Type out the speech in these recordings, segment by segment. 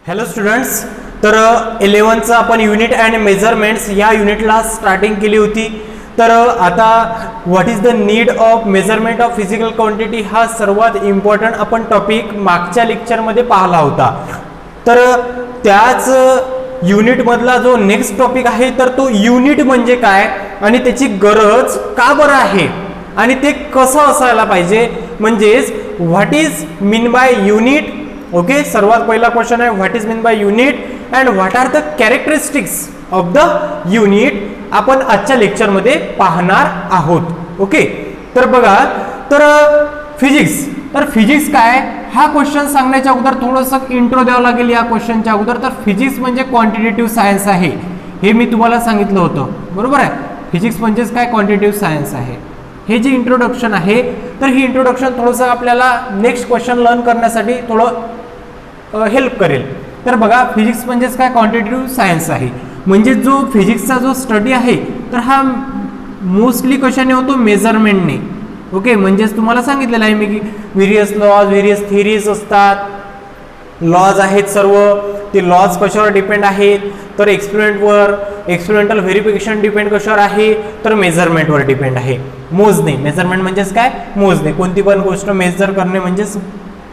Hello students, तर 11चं आपण unit and measurements या युनिटला स्टार्टिंग केली होती. तर आता what is the need of measurement of physical quantity हा सर्वात इम्पॉर्टंट आपण टॉपिक मागच्या लेक्चरमध्ये पाहिला होता. तर त्याच युनिटमधला जो नेक्स्ट टॉपिक आहे तर तो युनिट म्हणजे काय आणि त्याची गरज का बरं आहे आणि ते कसं असायला पाहिजे, म्हणजेच what is mean by unit. Okay, सर्वात पहिला क्वेश्चन आहे what is mean by unit and what are the characteristics of the unit आपण आजच्या लेक्चर मध्ये पाहणार आहोत. ओके, तर बघा, तर फिजिक्स काय हा क्वेश्चन सांगण्याच्या अगोदर थोडंसं इंट्रो द्यावं लागेल या क्वेश्चनच्या अगोदर. तर फिजिक्स म्हणजे क्वांटिटेटिव्ह सायन्स आहे, हे मी तुम्हाला सांगितलं होतं, बरोबर आहे. फिजिक्स म्हणजेच काय, क्वांटिटेटिव्ह सायन्स आहे. हे जे इंट्रोडक्शन आहे तर ही इंट्रोडक्शन थोडंसं आपल्याला नेक्स्ट क्वेश्चन लर्न करण्यासाठी थोडं हेल्प करेल. तर बघा, फिजिक्स म्हणजेच काय, क्वांटिटेटिव्ह सायन्स आहे. म्हणजे जो फिजिक्सचा जो स्टडी आहे तर हा मोस्टली कशाने होतो, मेजरमेंटने. ओके, म्हणजेच तुम्हाला सांगितलेलं आहे मी की व्हेरियस लॉज, व्हेरियस थिअरीज असतात, लॉज आहेत सर्व. ते लॉज कशावर डिपेंड आहेत, तर एक्सपेरिमेंटवर, एक्सपेरिमेंटल व्हेरिफिकेशन डिपेंड कशावर आहे, तर मेजरमेंटवर डिपेंड आहे. मोजणे, मेजरमेंट म्हणजेच काय, मोजणे. कोणती पण गोष्ट मेजर करणे म्हणजेच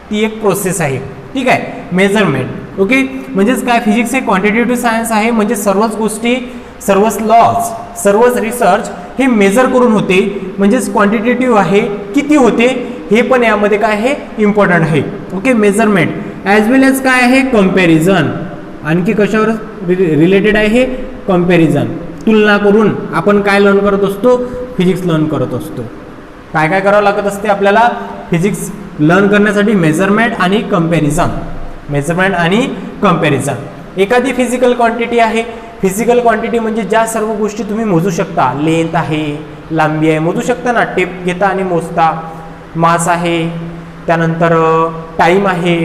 ती एक प्रोसेस आहे. ठीक आहे, मेजरमेंट. ओके, म्हणजेच काय, फिजिक्स हे क्वांटिटेटिव्ह सायन्स आहे. म्हणजे सर्वच गोष्टी, सर्वच लॉज, सर्वच रिसर्च हे मेजर करून होते. म्हणजेच क्वांटिटेटिव्ह आहे, किती होते हे पण यामध्ये काय आहे, इम्पॉर्टंट आहे. ओके, मेजरमेंट ॲज वेल एज काय आहे, कंपॅरिझन. आणखी कशावर रिलेटेड आहे, कंपॅरिझन. तुलना करून आपण काय लर्न करत असतो, फिजिक्स लर्न करत असतो. काय काय करावं लागत असते आपल्याला फिजिक्स लर्न करण्यासाठी, मेजरमेंट आणि कंपॅरिझन. मेजरमेंट आणि कंपॅरिझन. एखादी फिजिकल क्वांटिटी आहे. फिजिकल क्वांटिटी म्हणजे ज्या सर्व गोष्टी तुम्ही मोजू शकता. लेंथ आहे, लांबी आहे, मोजू शकता ना, टेप घेता आणि मोजता. मास आहे, त्यानंतर टाइम आहे,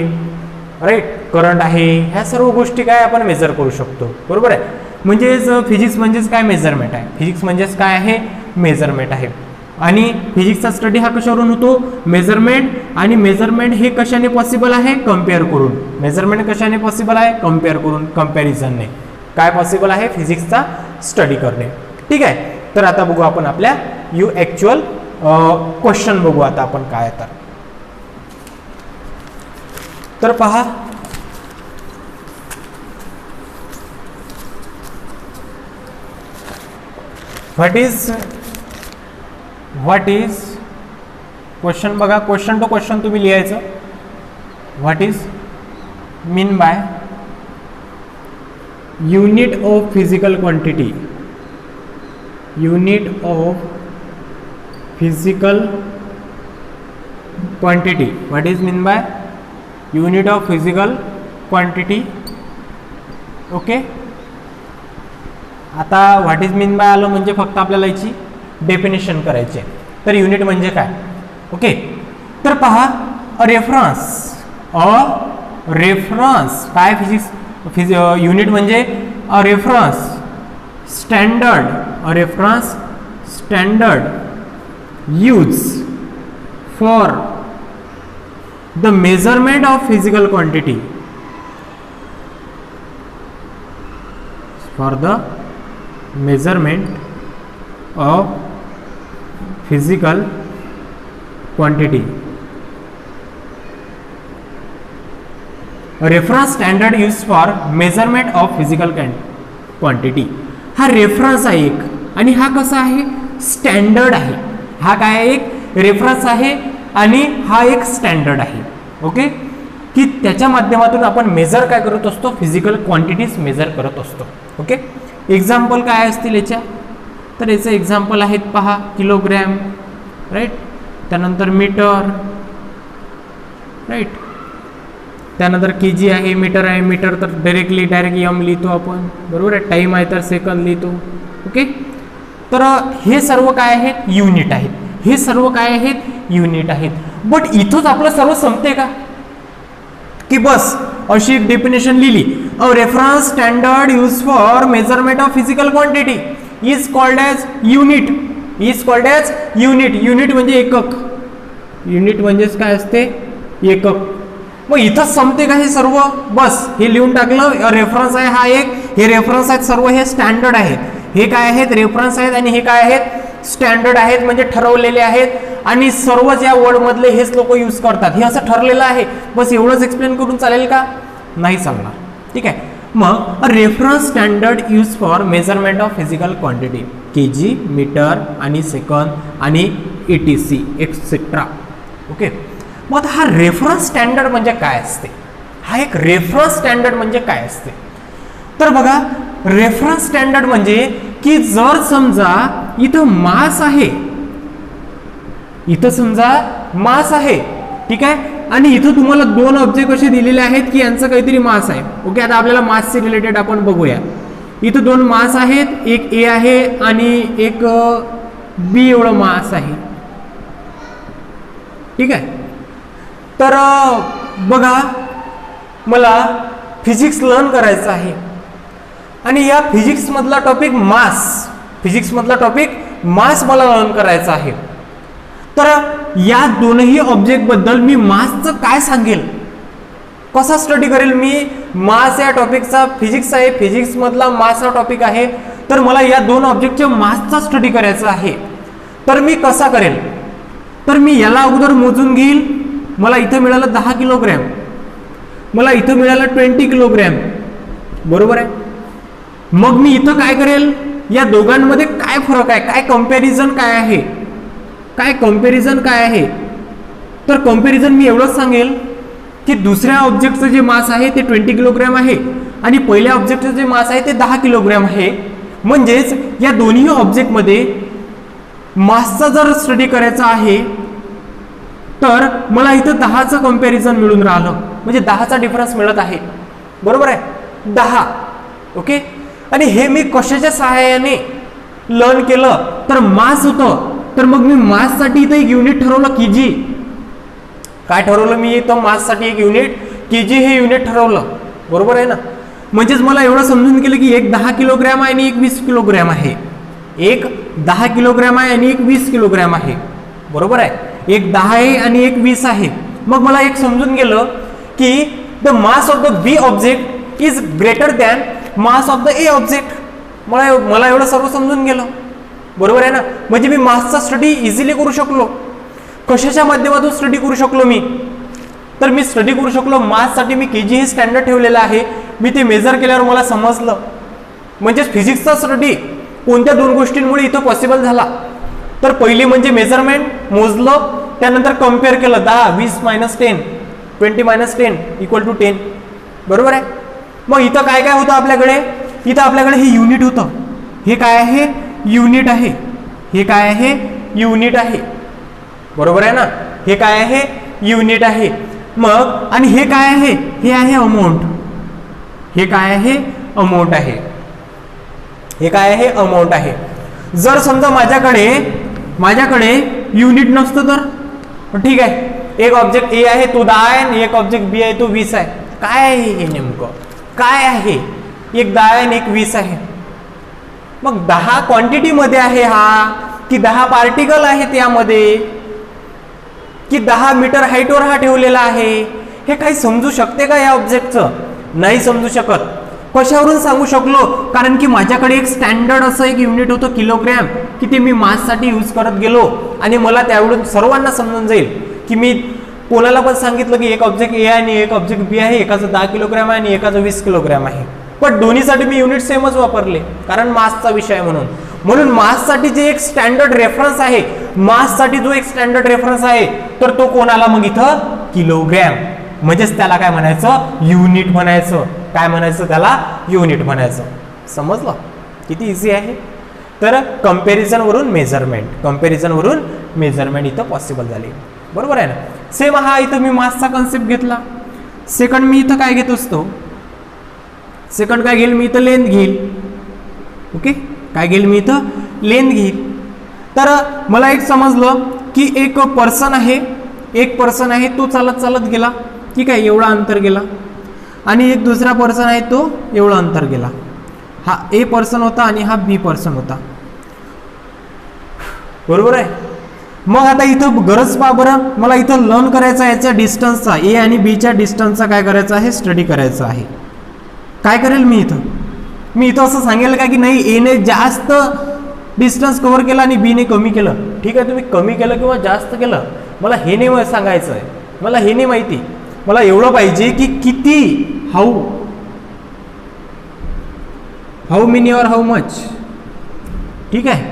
राईट, करंट आहे. ह्या सर्व गोष्टी काय आपण मेजर करू शकतो, बरोबर आहे. म्हणजेच फिजिक्स म्हणजेच काय, मेजरमेंट आहे. फिजिक्स म्हणजेच काय आहे, मेजरमेंट आहे. आणि फिजिक्सचा स्टडी हा कशावरून होतो, मेजरमेंट. आणि मेजरमेंट हे कशाने पॉसिबल आहे, कम्पेअर करून. मेजरमेंट कशाने पॉसिबल आहे, कम्पेअर करून, कंपॅरिझनने काय पॉसिबल आहे, फिजिक्सचा स्टडी करणे. ठीक आहे, तर आता बघू आपण आपल्या ॲक्च्युअल क्वेश्चन बघू आता आपण काय. तर पहा, व्हॉट इज क्वेश्चन. बघा, क्वेश्चन टू क्वेश्चन तुम्ही लिहायचं. What is mean by unit of physical quantity. Unit of physical quantity. What is mean by unit of physical quantity. Okay, आता व्हॉट इज मीन बाय आलं म्हणजे फक्त आपल्याला याची definition करायची आहे. तर युनिट म्हणजे काय. ओके, तर पहा, रेफरन्स काय, युनिट म्हणजे reference standard use for the measurement of physical quantity. For the measurement of physical quantity. Reference standard used for measurement of physical quantity. हा रेफरन्स आहे एक, आणि हा कसा आहे, स्टँडर्ड आहे. हा काय, एक रेफरन्स आहे आणि हा एक स्टँडर्ड आहे. ओके, की त्याच्या माध्यमातून आपण मेजर काय करत असतो, फिजिकल क्वांटिटीज मेजर करत असतो. ओके, एक्झाम्पल काय असतील याच्या, तर याचं एक्झाम्पल आहेत पहा, किलोग्रॅम, राईट, त्यानंतर मीटर, राईट, त्यानंतर केजी आहे, मीटर आहे, मीटर तर डायरेक्ट एम लिहितो आपण, बरोबर आहे. टाईम आहे तर सेकंद लिहितो. ओके, तर हे सर्व काय आहेत, युनिट आहेत. हे सर्व काय आहेत, युनिट आहेत. बट इथंच आपलं सर्व संपते का, की बस अशी एक डेफिनेशन लिहिली, a reference standard use for measurement of physical quantity is called as unit. Unit म्हणजे एकक. युनिट म्हणजेच काय असते, एकक. मग इथं संपते का हे सर्व? बस हे लिहून टाकलं, रेफरन्स आहे हा एक, हे रेफरन्स आहेत सर्व, हे स्टँडर्ड आहेत, हे काय आहेत रेफरन्स आहेत आणि हे काय आहेत स्टँडर्ड आहेत, म्हणजे ठरवलेले आहेत आणि सर्वच या वर्ड मधले हेच लोक यूज करतात, हे असं ठरलेलं आहे. बस एवढंच एक्सप्लेन करून चालेल का? नाही चालणार. ठीक आहे. मग reference standard use for measurement of physical quantity, kg, metre आणि सेकंद आणि ETC एक्सेट्रा. ओके. मग हा रेफरन्स स्टँडर्ड म्हणजे काय असते? हा एक रेफरन्स स्टँडर्ड म्हणजे काय असते? तर बघा, रेफरन्स स्टँडर्ड म्हणजे की जर समजा इथं मास आहे, इथं समजा मास आहे, ठीक आहे, आणि इथं तुम्हाला दोन ऑब्जेक्ट असे दिलेले आहेत की यांचं काहीतरी मास आहे. ओके. आता आपल्याला मासचे रिलेटेड आपण बघूया. इथं दोन मास आहेत, एक A आहे आणि एक B एवढं मास आहे. ठीक आहे. तर बघा, मला फिजिक्स लर्न करायचं आहे आणि या फिजिक्स मधला टॉपिक मास, फिजिक्स मधला टॉपिक मास मला लर्न करायचा आहे. तर या दोनही ऑब्जेक्ट बद्दल मी मासचं काय सांगेल, कसा स्टडी करेल मी? मास या टॉपिकचा फिजिक्स आहे, फिजिक्स मधला मास हा टॉपिक आहे, तर मला या दोन ऑब्जेक्टच्या मासचा स्टडी करायचा आहे. तर मी कसा करेल? तर मी याला अगोदर मोजून घेईल. मला इथं मिळालं 10 किलोग्रॅम, मला इथं मिळालं 20 किलोग्रॅम, बरोबर आहे. मग मी इथं काय करेल? या दोघांमध्ये काय फरक आहे, काय कंपॅरिझन काय आहे, काय कंपॅरिझन काय आहे? तर कंपॅरिझन मी एवढंच सांगेल की दुसऱ्या ऑब्जेक्टचं जे मास आहे ते 20 किलोग्रॅम आहे आणि पहिल्या ऑब्जेक्टचं जे मास आहे ते 10 किलोग्रॅम आहे. म्हणजेच या दोन्ही ऑब्जेक्टमध्ये मासचा जर स्टडी करायचा आहे तर मला इथं 10चं कंपॅरिझन मिळून राहिलं, म्हणजे 10चा डिफरन्स मिळत आहे, बरोबर आहे, 10. ओके. आणि हे मी कशाच्या सहाय्याने लर्न केलं? तर मास होतं. तर मग मी माससाठी इथं एक युनिट ठरवलं, केजी. काय ठरवलं मी इथं माससाठी? एक युनिट केजी हे युनिट ठरवलं, बरोबर आहे ना. म्हणजेच मला एवढं समजून गेलं की एक 10 किलोग्रॅम आहे आणि एक 20 किलोग्रॅम आहे, एक 10 किलोग्रॅम आहे आणि एक 20 किलोग्रॅम आहे, बरोबर आहे. एक 10 आहे आणि एक 20 आहे. मग मला एक समजून गेलं की the mass of the B object is greater than mass of the A object. मला एवढं सर्व समजून गेलं, बरोबर आहे ना. म्हणजे मी मासचा स्टडी इझिली करू शकलो. कशाच्या माध्यमातून स्टडी करू शकलो मी? तर मी स्टडी करू शकलो माससाठी मी केजी हे स्टँडर्ड ठेवलेलं आहे, मी ते मेजर केल्यावर मला समजलं. म्हणजेच फिजिक्सचा स्टडी कोणत्या दोन गोष्टींमुळे इथं पॉसिबल झाला? तर पहिली म्हणजे मेजरमेंट, मोजलं, त्यानंतर कम्पेअर केलं, 10, 20 - 10, 20 - 10 = 10, बरोबर आहे. मग इथं काय काय होतं आपल्याकडे? इथं आपल्याकडे हे युनिट होतं. हे काय आहे? युनिट आहे. हे काय आहे? युनिट आहे, बरोबर आहे ना. हे काय आहे? युनिट आहे. मग आणि हे काय आहे? हे आहे अमाऊंट. हे काय आहे? अमाऊंट आहे. हे काय आहे? अमाऊंट आहे. जर समजा माझ्याकडे युनिट नसतं तर ठीक आहे, एक ऑब्जेक्ट ए आहे तो 10 आहे आणि एक ऑब्जेक्ट बी आहे तो 20 आहे. काय आहे हे नेमकं? काय आहे? एक 10 आहे आणि एक 20 आहे. मग 10 क्वांटिटी मध्ये आहे हा, की 10 पार्टिकल आहेत यामध्ये, की 10 मीटर हाईटवर हा ठेवलेला आहे? हे काही समजू शकते का या ऑब्जेक्टचं? नाही समजू शकत. कशावरून सांगू शकलो? कारण की माझ्याकडे एक स्टँडर्ड असं एक युनिट होतं किलोग्रॅम, की ते मी माससाठी यूज करत गेलो आणि मला त्यावरून सर्वांना समजून जाईल की मी कोणाला पण सांगितलं की एक ऑब्जेक्ट ए आहे आणि एक ऑब्जेक्ट बी आहे, एकाचं 10 किलोग्रॅम आहे आणि एकाचं 20 किलोग्रॅम आहे, पण दोन्हीसाठी मी युनिट सेमच वापरले कारण मासचा विषय म्हणून माससाठी जे एक स्टँडर्ड रेफरन्स आहे, माससाठी जो एक स्टँडर्ड रेफरन्स आहे, तर तो कोणाला मग इथं किलोग्रॅम. म्हणजेच त्याला काय म्हणायचं? युनिट म्हणायचं. काय म्हणायचं त्याला? युनिट म्हणायचं. समजलं? किती इझी आहे. तर कंपॅरिझन वरून मेजरमेंट इथं पॉसिबल झाली, बरोबर आहे ना. सेम हा इथं मी मासचा कन्सेप्ट घेतला. सेकंड मी इथं काय घेत असतो? सेकंड काय घेईल मी इथं? लेंथ घेईल. ओके. काय घेईल मी इथं? लेंथ घेईल. तर मला एक समजलं की एक पर्सन आहे तो चालत चालत गेला, ठीक आहे, एवढा अंतर गेला, आणि एक दुसरा पर्सन आहे तो एवढा अंतर गेला. हा ए पर्सन होता आणि हा बी पर्सन होता, बरोबर आहे. मग आता इथं गरज पहा बरं, मला इथं लर्न करायचं आहे याच्या डिस्टन्सचा, ए आणि बीच्या डिस्टन्सचा काय करायचं आहे, स्टडी करायचं आहे. काय करेल मी इथं असं सांगेल का की नाही एने जास्त डिस्टन्स कव्हर केला आणि बीने कमी केलं. ठीक आहे, तुम्ही कमी केलं किंवा जास्त केलं मला हे नाही सांगायचं आहे, मला हे नाही माहिती. मला एवढं पाहिजे की किती, हाऊ मेनी और हाऊ मच. ठीक आहे,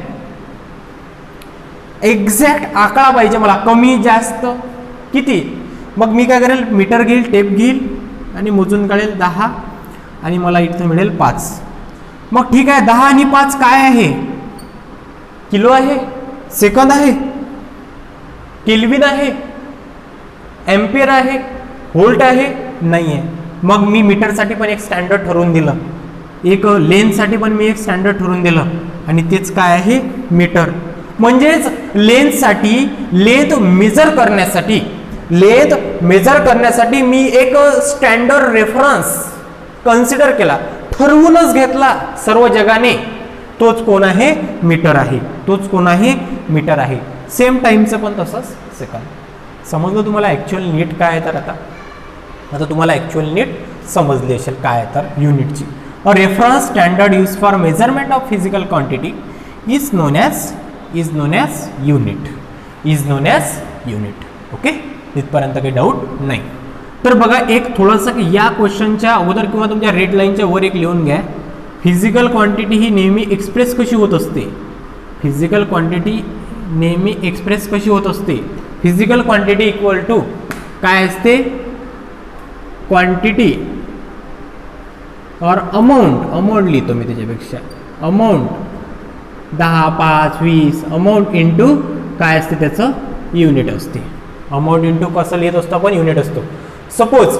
एक्झॅक्ट आकडा पाहिजे मला, कमी जास्त किती. मग मी काय करेल, मीटर घेईल, टेप घेईल आणि मोजून काढेल 10 आणि मला इथं मिळेल 5. मग ठीक आहे, 10 आणि 5 काय आहे, किलो आहे, सेकंद आहे, केल्विन आहे, एम्पियर आहे, व्होल्ट आहे, नाही आहे. मग मी मीटरसाठी पण एक स्टँडर्ड ठरवून दिलं, एक लेन्थसाठी पण मी एक स्टँडर्ड ठरवून दिलं आणि तेच काय आहे, मीटर. म्हणजेच लेन्थसाठी, लेंथ मेजर करण्यासाठी मी एक स्टँडर्ड रेफरन्स कन्सिडर केला, ठरवूनच घेतला सर्व जगाने, तोच कोण आहे, मीटर आहे. तोच कोण आहे, मीटर आहे. सेम टाइमचं पण तसंच सेकंद. समजलं तुम्हाला ॲक्च्युअल नीट काय आहे. तर आता तुम्हाला ॲक्च्युअल नीट समजली असेल काय आहे तर युनिटची. A reference standard use for measurement of physical quantity is known as unit. Okay, इथपर्यंत काही डाऊट नाही. तर बघा एक थोडंसं की या क्वेश्चनच्या अगोदर किंवा तुमच्या रेड लाईनच्या वर एक लिहून घ्या. फिजिकल क्वांटिटी ही नेहमी एक्सप्रेस कशी होत असते, फिजिकल क्वांटिटी नेहमी एक्सप्रेस कशी होत असते. फिजिकल क्वांटिटी इक्वल टू काय असते, क्वांटिटी और अमाऊंट लिहितो मी त्याच्यापेक्षा, अमाऊंट 10, 5, 20 अमाऊंट इंटू काय असते त्याचं युनिट असते. अमाऊंट इंटू कसं लिहित असतो आपण, युनिट असतो. सपोज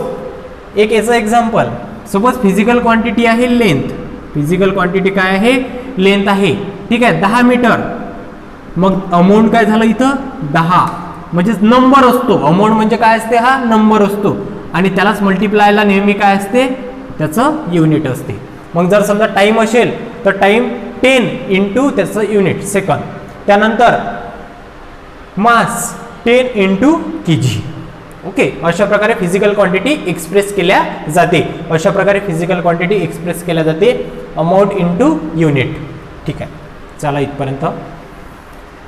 एक याचं एक्झाम्पल, सपोज फिजिकल क्वांटिटी आहे लेंथ, फिजिकल क्वांटिटी काय आहे, लेंथ आहे. ठीक आहे, 10 मीटर. मग अमाऊंट काय झालं इथं 10, म्हणजेच नंबर असतो. अमाऊंट म्हणजे काय असते, हा नंबर असतो आणि त्यालाच मल्टिप्लायला नेहमी काय असते, त्याचं युनिट असते. मग जर समजा टाइम असेल तर टाइम 10 इंटू त्याचं युनिट सेकंद. त्यानंतर मास 10 इंटू kg. ओके, अशा प्रकारे फिजिकल क्वांटिटी एक्सप्रेस केल्या जाते. Amount into unit. ठीक आहे, चला इथपर्यंत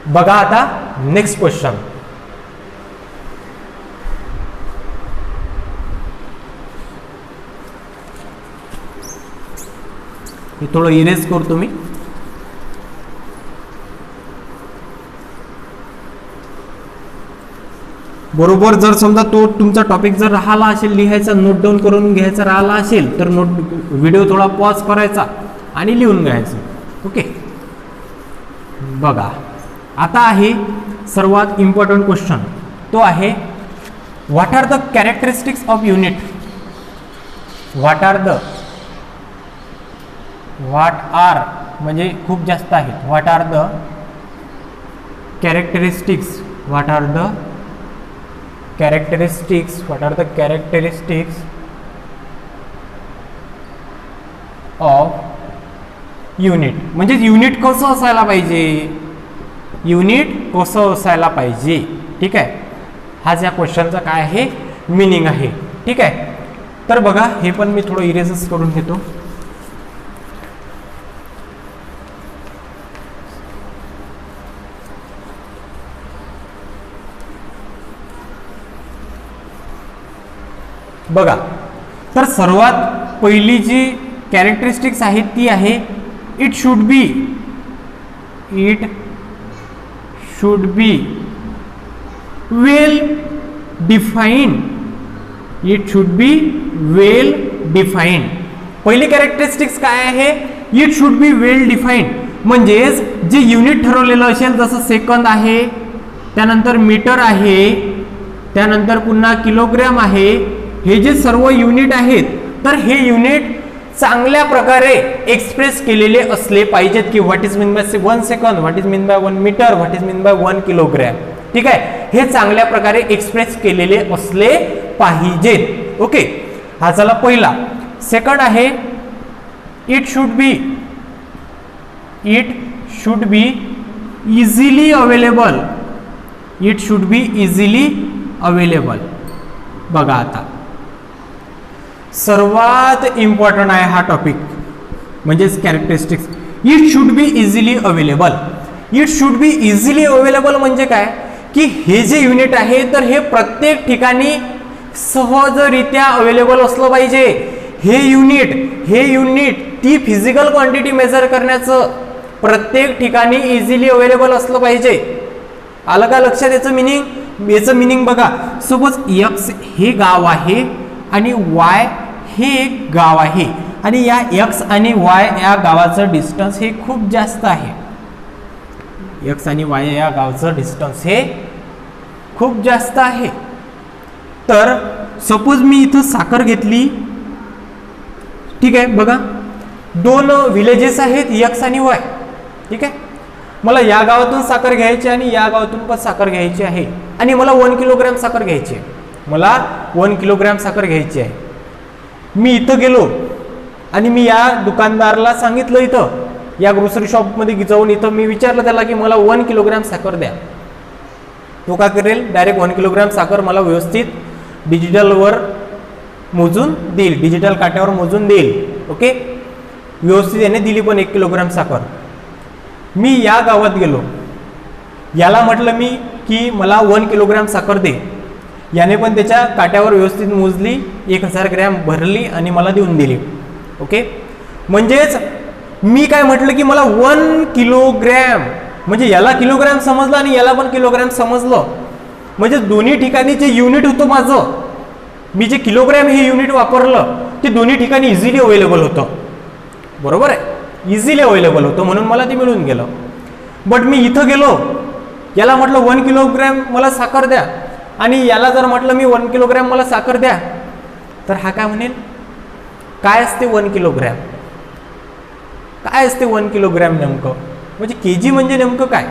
बघा. आता नेक्स्ट क्वेश्चन. हे थोडं इरेज करतो मी. बरोबर जर समजा तो तुमचा टॉपिक जर राहिला असेल लिहायचा, नोट डाऊन करून घ्यायचा राहिला असेल तर व्हिडिओ थोडा पॉज करायचा आणि लिहून घ्यायचं. ओके, बघा आता आहे सर्वात इम्पॉर्टंट क्वेश्चन. तो आहे what are the characteristics of unit. What are म्हणजे खूप जास्त आहेत. What are the characteristics of unit. म्हणजे युनिट कसं असायला पाहिजे, ठीक आहे. हा ज्या क्वेश्चनचा काय आहे मीनिंग आहे. ठीक आहे, तर बघा हे पण मी थोडं इरेजच करून घेतो. बघा, तर सर्वात पहिली जी कॅरेक्टरिस्टिक्स आहे ती आहे it should be well defined. पहिली कॅरेक्टरिस्टिक्स काय आहे, it should be well defined. म्हणजेच जे युनिट ठरवलेलं असेल, जसं सेकंद आहे, त्यानंतर मीटर आहे, त्यानंतर पुन्हा किलोग्रॅम आहे, हे जे सर्व युनिट आहेत तर हे युनिट चांगल्या प्रकारे एक्सप्रेस केलेले असले पाहिजेत. की व्हॉट इज मीन बाय 1 सेकंद, what is mean by 1 metre, what is mean by 1 kilogram. ठीक आहे, हे चांगल्या प्रकारे एक्सप्रेस केलेले असले पाहिजेत. ओके, हा झाला पहिला. सेकंड आहे it should B easily it should B easily available. बघा आता सर्वात इम्पॉर्टंट आहे हा टॉपिक म्हणजेच characteristics. It should B easily available. It should B easily available म्हणजे काय की हे जे युनिट आहे तर हे प्रत्येक ठिकाणी सहजरित्या अवेलेबल असलं पाहिजे. हे युनिट ती फिजिकल क्वांटिटी मेजर करण्याचं प्रत्येक ठिकाणी इझिली अवेलेबल असलं पाहिजे. आलं का लक्षात याचं मिनिंग बघा. सपोज एक्स हे गाव आहे आणि वाय हे एक गाव आहे आणि या एक्स आणि वाय या गावाचं डिस्टन्स हे खूप जास्त आहे. एक्स आणि वाय या गावचं डिस्टन्स हे खूप जास्त आहे. तर सपोज मी इथं साखर घेतली. ठीक आहे बघा, दोन विलेजेस आहेत एक्स आणि वाय. ठीक आहे, मला या गावातून साखर घ्यायची आणि या गावातून पण साखर घ्यायची आहे आणि मला 1 किलोग्रॅम साखर घ्यायची आहे. मला 1 किलोग्रॅम साखर घ्यायची आहे. मी इथं गेलो आणि मी या दुकानदाराला सांगितलं, इथं या ग्रोसरी शॉपमध्ये जाऊन इथं मी विचारलं त्याला की मला 1 किलोग्रॅम साखर द्या. तो काय करेल, डायरेक्ट 1 किलोग्रॅम साखर मला व्यवस्थित डिजिटलवर मोजून देईल, डिजिटल काट्यावर मोजून देईल. ओके, व्यवस्थित याने दिली पण 1 किलोग्रॅम साखर. मी या गावात गेलो, याला म्हटलं मी की मला 1 किलोग्रॅम साखर दे. याने पण त्याच्या काट्यावर व्यवस्थित मोजली, 1000 ग्रॅम भरली आणि मला देऊन दिली. ओके, म्हणजेच मी काय म्हटलं की मला 1 किलोग्रॅम, म्हणजे याला किलोग्रॅम समजलं आणि याला पण किलोग्रॅम समजलं. म्हणजे दोन्ही ठिकाणी जे युनिट होतं माझं, मी जे किलोग्रॅम हे युनिट वापरलं ते दोन्ही ठिकाणी इझिली अवेलेबल होतं. बरोबर आहे, इझिली अवेलेबल होतं म्हणून मला ते मिळून गेलं. बट मी इथं गेलो, याला म्हटलं 1 किलोग्रॅम मला साखर द्या आणि याला जर म्हटलं मी 1 किलोग्रॅम मला साखर द्या, तर हा काय म्हणेल, काय असते 1 किलोग्रॅम, काय असते 1 किलोग्रॅम नेमकं, म्हणजे केजी म्हणजे नेमकं काय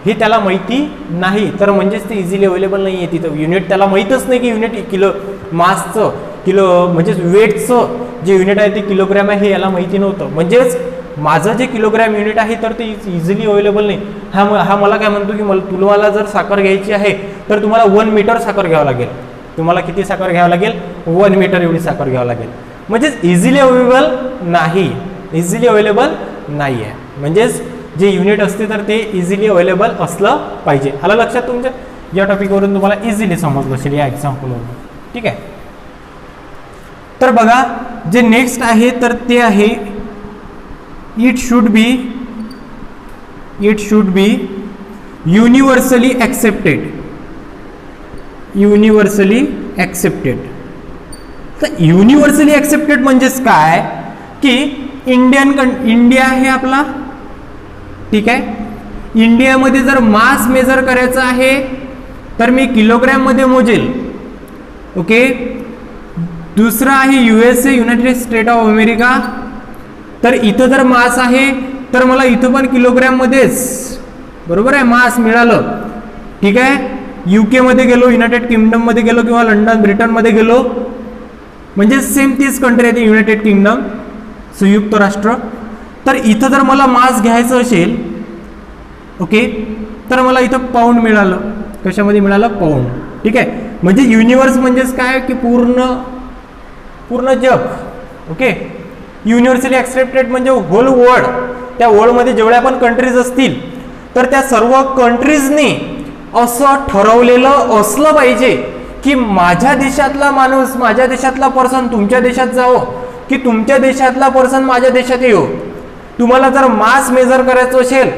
हे त्याला माहिती नाही. तर म्हणजेच ते इझिली अवेलेबल नाही आहे. तिथं युनिट त्याला माहीतच नाही की युनिट किलो मासचं, किलो म्हणजेच वेटचं जे युनिट आहे ते किलोग्रॅम आहे हे याला माहिती नव्हतं. म्हणजेच माझं जे किलोग्रॅम युनिट आहे तर ते इझिली अवेलेबल नाही. हा मला काय म्हणतो की तुम्हाला जर साखर घ्यायची आहे तर तुम्हाला 1 मीटर साखर घ्यावं लागेल. तुम्हाला किती साखर घ्यावं लागेल, 1 मीटर एवढी साखर घ्यावं लागेल. म्हणजेच इझिली अवेलेबल नाही, इझिली अवेलेबल नाही आहे. म्हणजेच जे युनिट असते तर ते इझिली अवेलेबल असलं पाहिजे. आलं लक्षात तुमच्या? या टॉपिकवरून तुम्हाला इझिली समजलं असेल या एक्झाम्पलवरून. ठीक आहे, तर बघा जे नेक्स्ट आहे तर ते आहे it should B universally accepted. Universally accepted. तर युनिव्हर्सली ॲक्सेप्टेड म्हणजेच काय की इंडिया आहे आपला. ठीक आहे, इंडियामध्ये जर मास मेजर करायचं आहे तर मी किलोग्रॅममध्ये मोजेल. ओके, दुसरं आहे USA, United state of America. तर इथं जर मास आहे तर मला इथं पण किलोग्रॅममध्येच, बरोबर आहे, मास मिळालं. ठीक आहे, UK मध्ये गेलो, युनायटेड किंगडममध्ये गेलो किंवा लंडन ब्रिटनमध्ये गेलो, म्हणजे सेम तीच कंट्री आहे ती युनायटेड किंगडम, संयुक्त राष्ट्र. तर इथं जर मला मास घ्यायचं असेल, ओके, तर मला इथं पाऊंड मिळालं. कशामध्ये मिळालं, पाऊंड. ठीक आहे, म्हणजे युनिव्हर्स म्हणजेच काय की पूर्ण जग. ओके, युनिव्हर्सली ॲक्सेप्टेड म्हणजे होल वर्ल्ड. त्या वर्ल्डमध्ये जेवढ्या पण कंट्रीज असतील तर त्या सर्व कंट्रीजनी असं ठरवलेलं असलं पाहिजे की माझ्या देशातला माणूस, माझ्या देशातला पर्सन तुमच्या देशात जावं की तुमच्या देशातला पर्सन माझ्या देशात येऊ. तुम्हाला जर मास मेजर करायचं असेल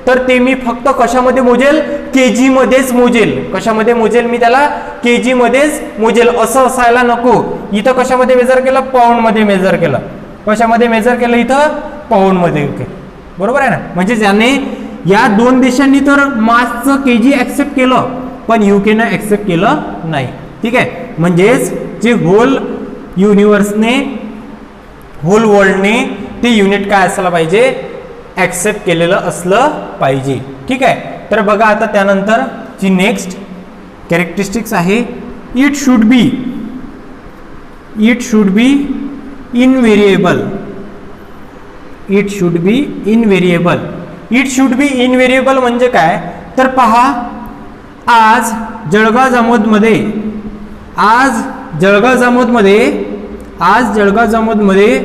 तर ते मी फक्त कशामध्ये मोजेल, केजी मध्येच मोजेल. कशामध्ये मोजेल मी त्याला, केजी मध्येच मोजेल. असं असायला नको. इथं कशामध्ये मेजर केलं, पाऊंड मध्ये मेजर केलं. कशामध्ये मेजर केलं, इथं पाऊंड मध्ये. बरोबर आहे ना. म्हणजे ज्याने या दोन देशांनी तर मासचं केजी ऍक्सेप्ट केलं पण युकेनं ऍक्सेप्ट केलं नाही. ठीक आहे, म्हणजेच जे होल युनिव्हर्सने, होल वर्ल्डने ते युनिट काय असायला पाहिजे, ऍक्सेप्ट केलेलं असलं पाहिजे. ठीक आहे, तर बघा आता त्यानंतर जी नेक्स्ट कॅरेक्टरिस्टिक्स आहे, it should be invariable. It should be invariable म्हणजे काय तर पहा, आज जळगाव जामोदमध्ये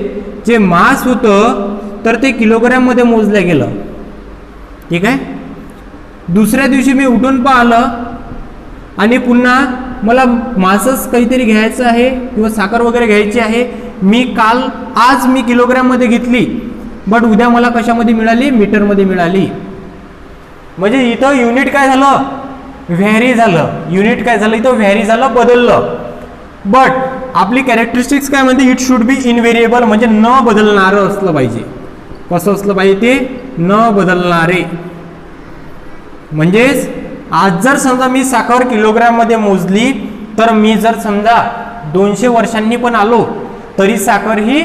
जे मास होतं तर ते किलोग्रॅम मध्ये मोजलं गेलं. ठीक आहे. दुसऱ्या दिवशी मी उठून पाहिलं आणि पुन्हा मला मासच काहीतरी घ्यायचं आहे किंवा साखर वगैरे घ्यायची आहे. आज मी किलोग्रॅम मध्ये घेतली, बट उद्या मला कशामध्ये मिळाली? मीटर मध्ये मिळाली. म्हणजे इथं युनिट काय झालं? व्हॅरी झालं. युनिट काय झालं? इथं व्हॅरी झालं, बदललं. बट आपली कॅरेक्टरिस्टिक्स काय म्हणते? इट शुड बी इनव्हेरिएबल, म्हणजे न बदलणारं असलं पाहिजे. कसं असलं पाहिजे ते? न बदलणारे. म्हणजेच आज जर समजा मी साखर किलोग्रॅम मध्ये मोजली, तर मी जर समजा 200 वर्षांनी पण आलो तरी साखर ही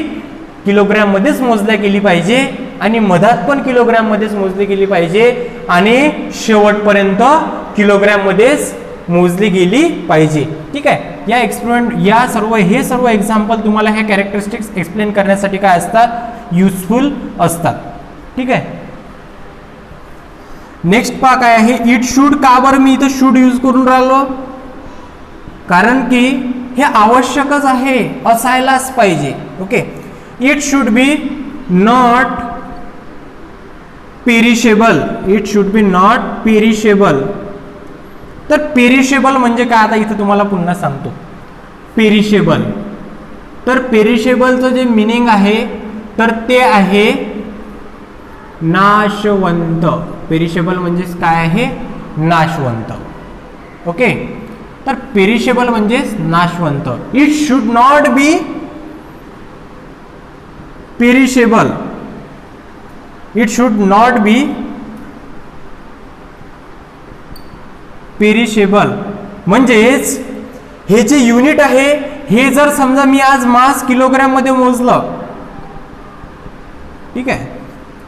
किलोग्रॅम मध्येच मोजल्या गेली पाहिजे आणि मधात पण किलोग्रॅम मध्येच मोजली गेली पाहिजे आणि शेवटपर्यंत किलोग्रॅम मध्येच मोजली गेली पाहिजे. ठीक आहे. या एक्सपेरिमेंट हे सर्व एक्झाम्पल तुम्हाला ह्या कॅरेक्टरिस्टिक्स एक्सप्लेन करण्यासाठी काय असतात? युजफुल असतात. ठीक आहे. नेक्स्ट पहा काय आहे? It should. का बरं मी इथं शुड यूज करून राहिलो? कारण की हे आवश्यकच आहे, असायलाच पाहिजे. Okay. It should B not perishable. It should B not perishable. तर पेरिशेबल म्हणजे काय? आता इथं तुम्हाला पुन्हा सांगतो. पेरिशेबल, तर पेरिशेबलचं जे मिनिंग आहे तर ते आहे नाशवंत. पेरिशेबल म्हणजे काय आहे? नाशवंत. ओके. तर पेरिशेबल म्हणजे नाशवंत. It should not be perishable. It should not be perishable. म्हणजेच हे जे युनिट आहे हे जर समजा मी आज मास किलोग्रॅम मध्ये मोजलं, ठीक आहे,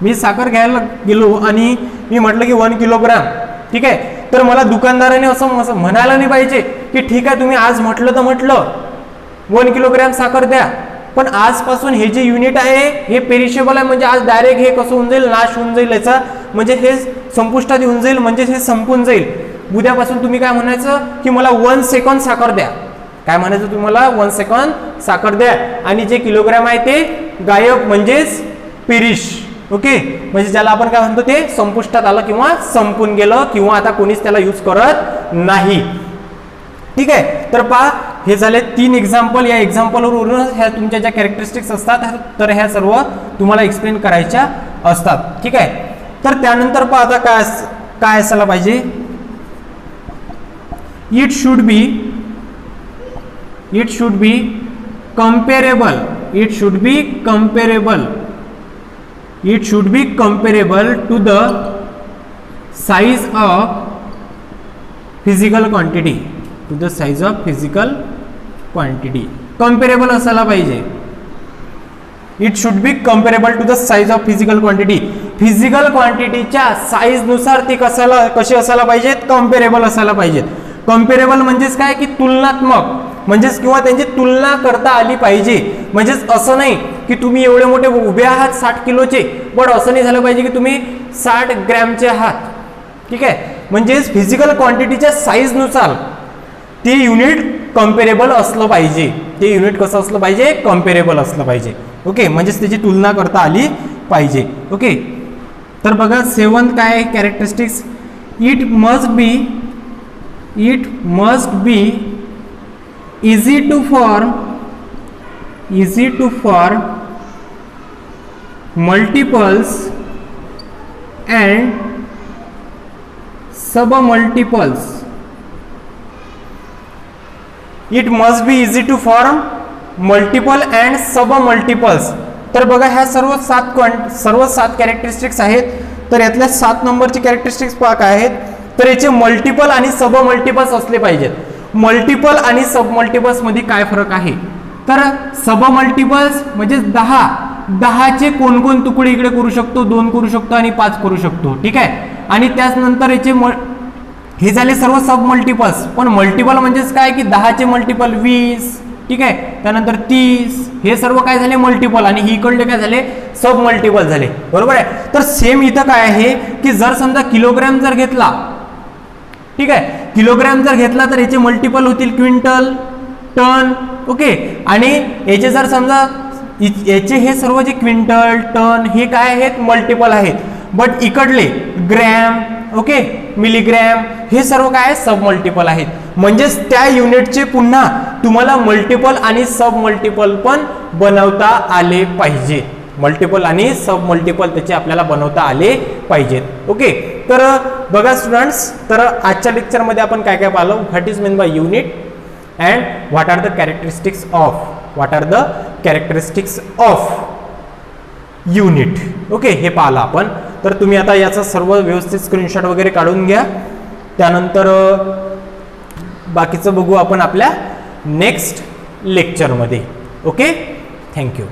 मी साखर घ्यायला गेलो आणि मी म्हटलं की 1 किलोग्रॅम, ठीक आहे, तर मला दुकानदाराने असं म्हणायला नाही पाहिजे की ठीक आहे तुम्ही आज म्हटलं तर म्हटलं 1 किलोग्रॅम साखर द्या, पण आजपासून हे जे युनिट आहे हे पेरिशेबल आहे. म्हणजे आज डायरेक्ट हे कसं होऊन जाईल? नाश होऊन जाईल याचा, म्हणजे हे संपुष्टात येऊन जाईल, म्हणजे हे संपून जाईल. उद्यापासून तुम्ही काय म्हणायचं की मला 1 सेकंद साखर द्या. काय म्हणायचं तुम्हाला? 1 सेकंद साखर द्या आणि जे किलोग्रॅम आहे ते गायब, म्हणजेच पेरिश. ओके. म्हणजे ज्याला आपण काय म्हणतो ते संपुष्टात आलं किंवा संपून गेलं किंवा आता कोणीच त्याला यूज करत नाही. ठीक आहे. तर पहा हे झाले 3 एक्झाम्पल. या एक्झाम्पलवरून ह्या तुमच्या ज्या कॅरेक्टरिस्टिक्स असतात तर ह्या सर्व तुम्हाला एक्सप्लेन करायच्या असतात. ठीक आहे. तर त्यानंतर पहा आता काय असायला पाहिजे? It should B comparable. It should be comparable. It should be comparable to the size of physical quantity. To the size of physical quantity. Comparable असायला पाहिजे. It should be comparable to the size of physical quantity. Physical क्वांटिटीच्या size नुसार ती कशी असायला पाहिजेत? Comparable असायला पाहिजेत. कम्पेरेबल म्हणजेच काय की तुलनात्मक, म्हणजेच किंवा त्यांची तुलना करता आली पाहिजे. म्हणजेच असं नाही की तुम्ही एवढे मोठे उभे आहात 60 किलोचे, पण असं नाही झालं पाहिजे की तुम्ही 60 ग्रॅमचे आहात. ठीक आहे. म्हणजेच फिजिकल क्वांटिटीच्या साईज नुसार ते युनिट कम्पेरेबल असलं पाहिजे. ते युनिट कसं असलं पाहिजे? कम्पेरेबल असलं पाहिजे. ओके. म्हणजेच त्याची तुलना करता आली पाहिजे. ओके. तर बघा 7th काय characteristics? It must be easy to form multiples and submultiples. It must be easy to form multiple and submultiples. तर बघा ह्या सर्व 7 कॅरेक्टरिस्टिक्स आहेत. तर यातल्या 7 नंबरची कॅरेक्टरिस्टिक्स पहा काय आहेत? तर याचे मल्टिपल आणि सब मल्टिपल्स असले पाहिजेत. मल्टिपल आणि सब मल्टिपल्स मध्ये काय फरक आहे? तर सब मल्टिपल्स म्हणजे 10चे कोण तुकडे इकडे करू शकतो, 2 करू शकतो आणि 5 करू शकतो. ठीक आहे. आणि त्याच नंतर याचे हे झाले सर्व सब मल्टिपल्स. पण मल्टिपल म्हणजेच काय की 10चे मल्टिपल 20, ठीक आहे, त्यानंतर 30, हे सर्व काय झाले? मल्टिपल. आणि ही इकडले काय झाले? सब मल्टिपल झाले. बरोबर आहे. तर सेम इथं काय आहे की जर समजा किलोग्रॅम जर घेतला, ठीक आहे, किलोग्रॅम जर घेतला तर याचे मल्टिपल होतील क्विंटल, टन. ओके, आणि याचे जर समजा याचे हे सर्व जे क्विंटल, टन हे काय आहेत, मल्टिपल आहेत. बट इकडले ग्रॅम, ओके, मिलीग्रॅम हे सर्व काय सब मल्टिपल आहेत. म्हणजेच त्या युनिटचे पुन्हा तुम्हाला मल्टिपल आणि सब मल्टिपल पण बनवता आले पाहिजे. मल्टिपल आणि सब मल्टिपल त्याचे आपल्याला बनवता आले पाहिजेत. ओके, तर बघा स्टुडंट्स, तर आजच्या लेक्चरमध्ये आपण काय काय पाहिलं. What is mean by unit and what are the characteristics of, what are the characteristics of unit. Okay, हे पाहिलं आपण. तर तुम्ही आता याचा सर्व व्यवस्थित स्क्रीनशॉट वगैरे काढून घ्या. त्यानंतर बाकीचं बघू आपण आपल्या नेक्स्ट लेक्चरमध्ये. Okay, thank you.